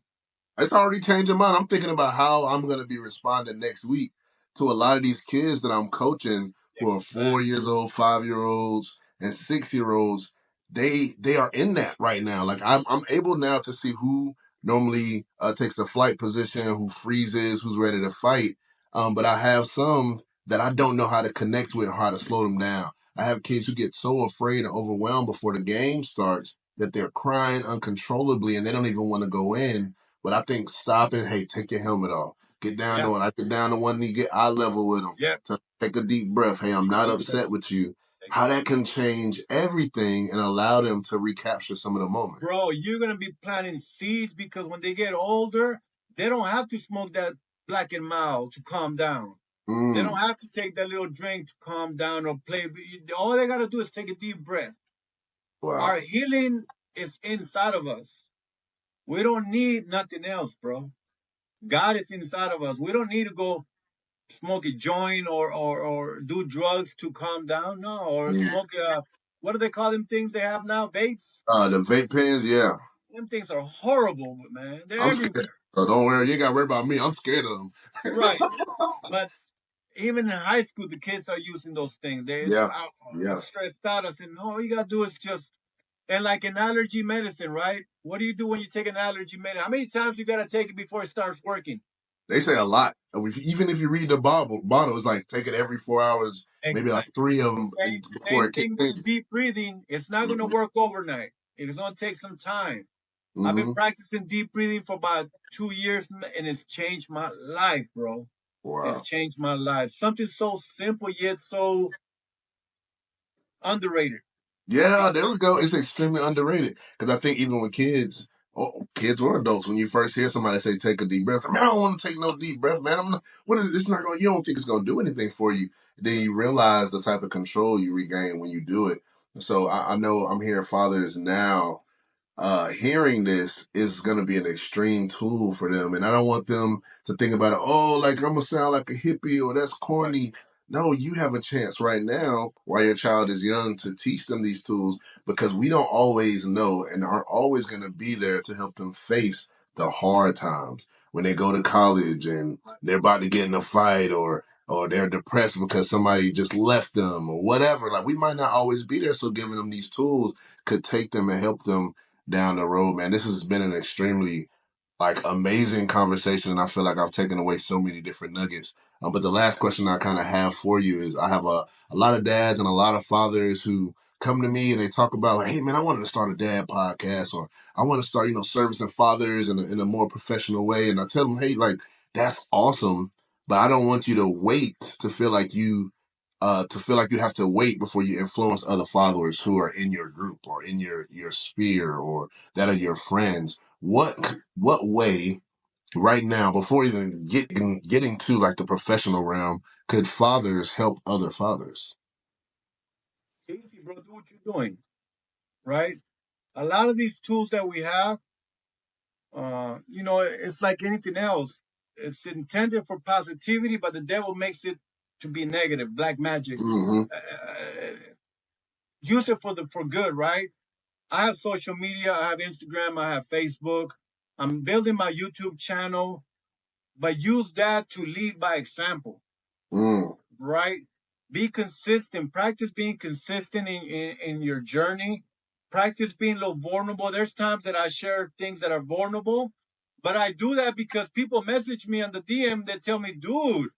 It's already changing mine. I'm thinking about how I'm going to be responding next week to a lot of these kids that I'm coaching who are 4 years
Exactly.
old, 5 year olds, and 6 year olds. They are in that right now. Like I'm able now to see who normally takes the flight position, who freezes, who's ready to fight. But I have some that I don't know how to connect with or how to slow them down. I have kids who get so afraid and overwhelmed before the game starts that they're crying uncontrollably and they don't even want to go in. But I think stopping, hey, take your helmet off. Get down
Yeah.
to it. I get down to one knee, get eye level with them.
Yeah.
To take a deep breath. Hey, I'm not upset with you. How that can change everything and allow them to recapture some of the moment.
Bro, you're gonna be planting seeds because when they get older, they don't have to smoke that black and mild to calm down. They don't
Mm,
have to take that little drink to calm down or play. All they gotta do is take a deep breath. Our
wow.
healing is inside of us. We don't need nothing else, bro. God is inside of us. We don't need to go smoke a joint or do drugs to calm down. No, or
Mm.
smoke what do they call them things they have now? Vapes.
The vape pens, yeah.
Them things are horrible, man. They're
I'm scared.
everywhere.
So don't worry, you ain't got to worry about me. I'm scared of them.
Right. But even in high school, the kids are using those things.
Yeah,
I'm
yeah.
stressed out. I said, no, all you gotta do is just and like an allergy medicine, right? What do you do when you take an allergy medicine? How many times you gotta take it before it starts working?
They say a lot. Even if you read the bottle, it's like take it every 4 hours, maybe like
Exactly.
three of
The
them before
same
it kicks
thing with the
in.
deep breathing. It's not gonna work overnight. It's gonna take some time. I've been
Mm-hmm.
practicing deep breathing for about 2 years and it's changed my life, bro. It's
Wow.
changed my life. Something so simple yet so underrated.
Yeah, there we go. It's extremely underrated because I think even with kids, kids or adults, when you first hear somebody say take a deep breath, man, I don't want to take no deep breath, man. I'm not. What is it's not going? You don't think it's going to do anything for you? Then you realize the type of control you regain when you do it. So I know I'm hearing fathers now hearing this is going to be an extreme tool for them. And I don't want them to think about it, oh, like I'm going to sound like a hippie or that's
Right.
corny. No, you have a chance right now while your child is young to teach them these tools because we don't always know and aren't always going to be there to help them face the hard times when they go to college and they're about to get in a fight or they're depressed because somebody just left them or whatever. Like we might not always be there. So giving them these tools could take them and help them down the road, man. This has been an extremely like amazing conversation, and I feel like I've taken away so many different nuggets. But the last question I kind of have for you is: I have a lot of dads and a lot of fathers who come to me and they talk about, like, hey, man, I wanted to start a dad podcast, or I want to start, servicing fathers in a more professional way. And I tell them, hey, like that's awesome, but I don't want you to wait to feel like you have to wait before you influence other followers who are in your group or in your sphere or that are your friends. What way right now, before even getting to like the professional realm, could fathers help other fathers?
Easy, bro. Do what you're doing, right? A lot of these tools that we have, it's like anything else. It's intended for positivity, but the devil makes it to be negative, black magic.
Mm-hmm.
Use it for good, right? I have social media. I have Instagram. I have Facebook. I'm building my YouTube channel, but use that to lead by example,
Mm,
right? Be consistent. Practice being consistent in your journey. Practice being a little vulnerable. There's times that I share things that are vulnerable, but I do that because people message me on the DM that tell me, dude,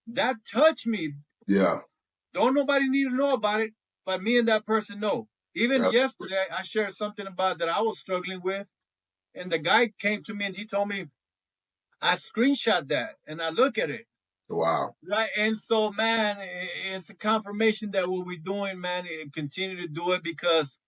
that touched me.
yeah.
Don't nobody need to know about it, but me and that person know. Even
Yep.
yesterday, I shared something about that I was struggling with, and the guy came to me and he told me, I screenshot that and I look at it.
Wow.
Right. And so, man, it's a confirmation that what we're doing, man, continue to do it because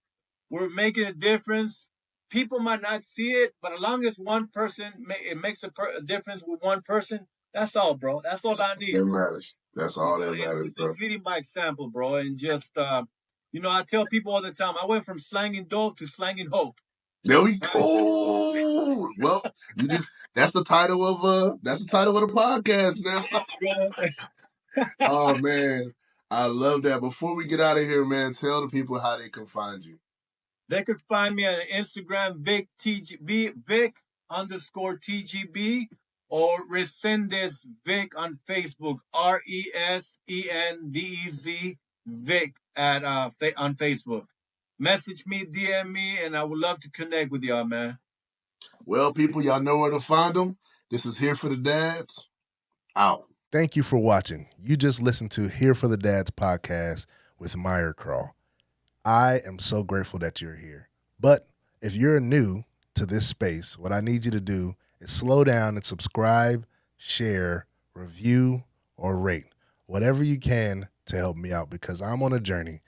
we're making a difference. People might not see it, but as long as one person, it makes a difference with one person, that's all, bro. That's all I need.
That matters. That's all that matters,
It's
bro.
just leading by example, bro. And just, I tell people all the time, I went from slanging dope to slanging hope.
There we
Right.
go. Well, you just that's the title of the podcast now.
Bro.
Oh man, I love that. Before we get out of here, man, tell the people how they can find you.
They could find me on Instagram, Vic underscore TGB, or Resendez Vic on Facebook, RESENDEZ Vic on Facebook. Message me, DM me, and I would love to connect with y'all, man.
Well, people, y'all know where to find them. This is Here for the Dads. Out.
Thank you for watching. You just listened to Here for the Dads podcast with Myer Krah. I am so grateful that you're here. But if you're new to this space, what I need you to do is slow down and subscribe, share, review, or rate. Whatever you can to help me out, because I'm on a journey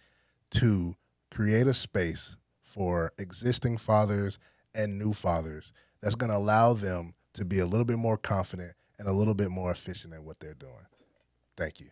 to create a space for existing fathers and new fathers that's going to allow them to be a little bit more confident and a little bit more efficient at what they're doing. Thank you.